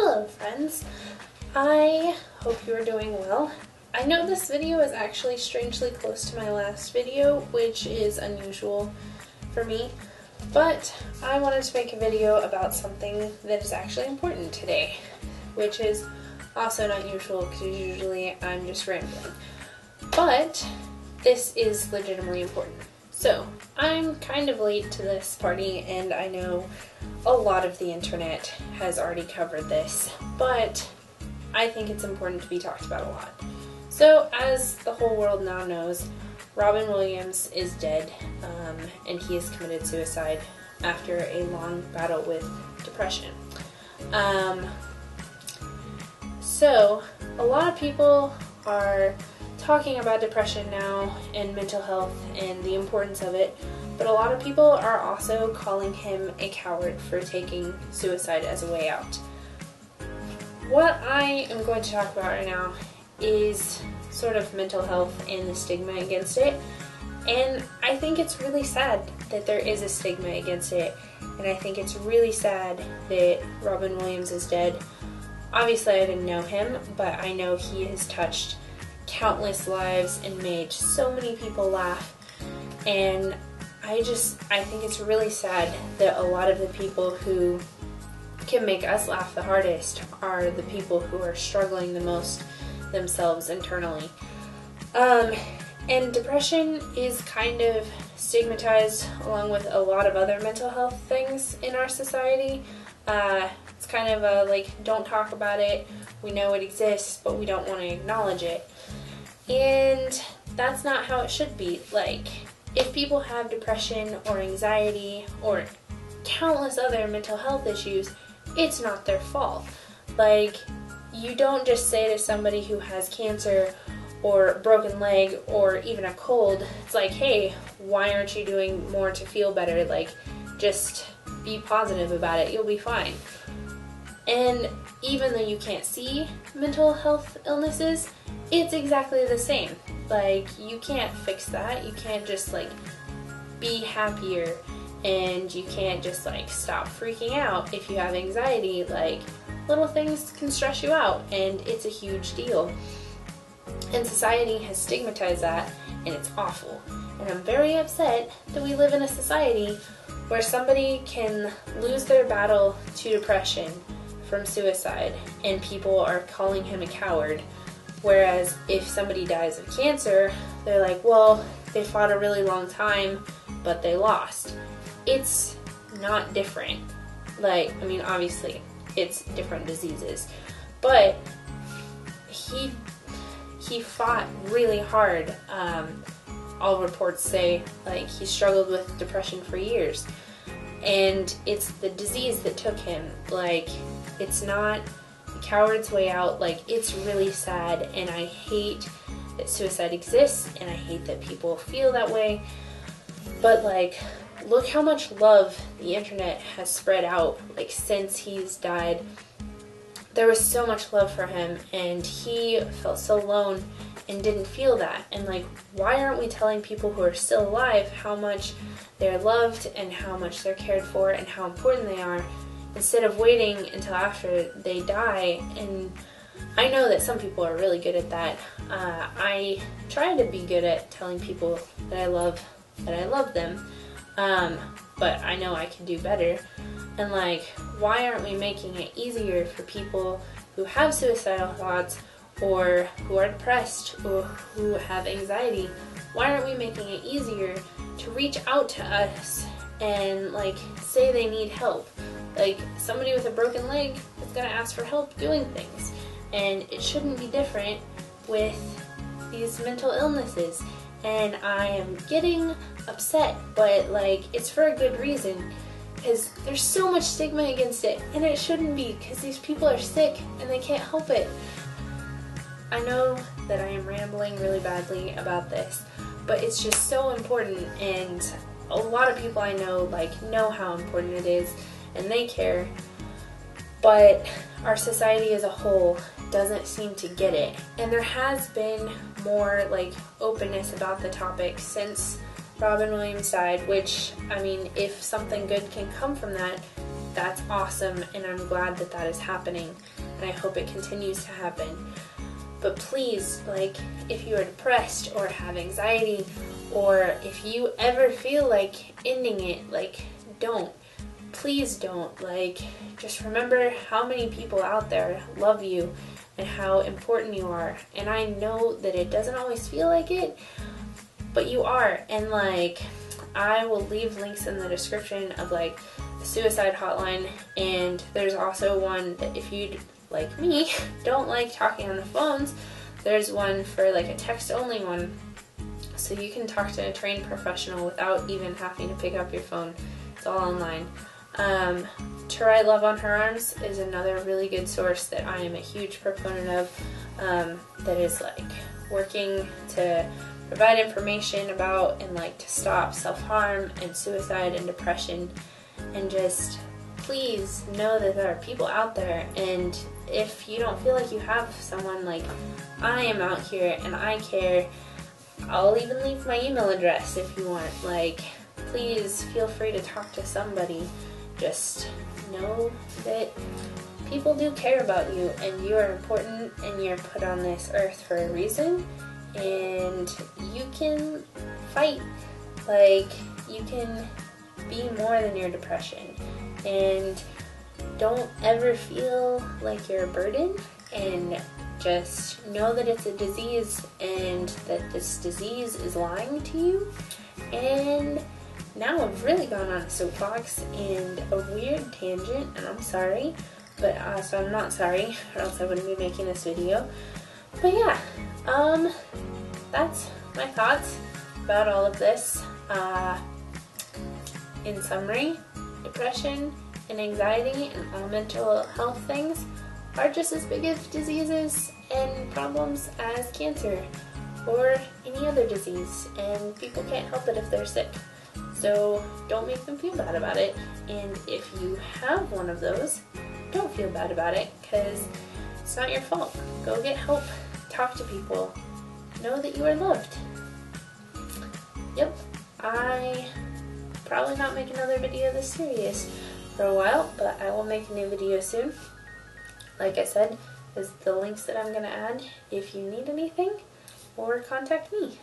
Hello friends, I hope you are doing well. I know this video is actually strangely close to my last video, which is unusual for me, but I wanted to make a video about something that is actually important today, which is also not usual because usually I'm just rambling. But this is legitimately important. So, I'm kind of late to this party, and I know a lot of the internet has already covered this, but I think it's important to be talked about a lot. So, as the whole world now knows, Robin Williams is dead, and he has committed suicide after a long battle with depression. So, a lot of people are talking about depression now and mental health and the importance of it, but a lot of people are also calling him a coward for taking suicide as a way out. What I am going to talk about right now is sort of mental health and the stigma against it, and I think it's really sad that there is a stigma against it, and I think it's really sad that Robin Williams is dead. Obviously I didn't know him, but I know he has touched countless lives and made so many people laugh, and I think it's really sad that a lot of the people who can make us laugh the hardest are the people who are struggling the most themselves internally. And depression is kind of stigmatized along with a lot of other mental health things in our society. It's kind of a like, don't talk about it, we know it exists, but we don't want to acknowledge it. And that's not how it should be. Like, if people have depression or anxiety or countless other mental health issues, it's not their fault. Like, you don't just say to somebody who has cancer or a broken leg or even a cold, it's like, hey, why aren't you doing more to feel better? Like, just be positive about it, you'll be fine. And even though you can't see mental health illnesses, it's exactly the same. Like, you can't fix that. You can't just like be happier, and you can't just like stop freaking out if you have anxiety. Like, little things can stress you out, and it's a huge deal. And society has stigmatized that, and it's awful. And I'm very upset that we live in a society where somebody can lose their battle to depression from suicide, and people are calling him a coward. Whereas if somebody dies of cancer, they're like, well, they fought a really long time, but they lost. It's not different. Like, I mean, obviously, it's different diseases, but he fought really hard. All reports say, like, he struggled with depression for years, and it's the disease that took him. Like, it's not the coward's way out. Like, it's really sad, and I hate that suicide exists, and I hate that people feel that way, but like, look how much love the internet has spread out, like, since he's died. There was so much love for him, and he felt so alone and didn't feel that. And like, why aren't we telling people who are still alive how much they're loved and how much they're cared for and how important they are, instead of waiting until after they die? And I know that some people are really good at that. I try to be good at telling people that I love them, but I know I can do better. And like, why aren't we making it easier for people who have suicidal thoughts or who are depressed or who have anxiety? Why aren't we making it easier to reach out to us and like say they need help? Like, somebody with a broken leg is going to ask for help doing things, and it shouldn't be different with these mental illnesses. And I am getting upset, but like, it's for a good reason, because there's so much stigma against it, and it shouldn't be, because these people are sick and they can't help it. I know that I am rambling really badly about this, but it's just so important, and a lot of people I know like know how important it is, and they care, but our society as a whole doesn't seem to get it. And there has been more like openness about the topic since Robin Williams died, which, I mean, if something good can come from that, that's awesome, and I'm glad that that is happening, and I hope it continues to happen. But please, like, if you are depressed or have anxiety, or if you ever feel like ending it, like, don't. Please don't. Like, just remember how many people out there love you and how important you are. And I know that it doesn't always feel like it, but you are. And like, I will leave links in the description of like the suicide hotline, and there's also one that if you, like me, don't like talking on the phones, there's one for like a text only one, so you can talk to a trained professional without even having to pick up your phone. It's all online. To Write Love on Her Arms is another really good source that I am a huge proponent of, that is like working to provide information about and like to stop self-harm and suicide and depression. And just please know that there are people out there, and if you don't feel like you have someone, like, I am out here and I care. I'll even leave my email address if you want. Like, please feel free to talk to somebody. Just know that people do care about you, and you are important, and you're put on this earth for a reason, and you can fight. Like, you can be more than your depression, and don't ever feel like you're a burden, and just know that it's a disease and that this disease is lying to you. And now I've really gone on a soapbox and a weird tangent, and I'm sorry, but so I'm not sorry, or else I wouldn't be making this video. But yeah, that's my thoughts about all of this. In summary, depression and anxiety and all mental health things are just as big of diseases and problems as cancer or any other disease, and people can't help it if they're sick. So don't make them feel bad about it, and if you have one of those, don't feel bad about it, because it's not your fault. Go get help, talk to people, know that you are loved. Yep, I probably not make another video this serious for a while, but I will make a new video soon. Like I said, is the links that I'm going to add if you need anything, or contact me.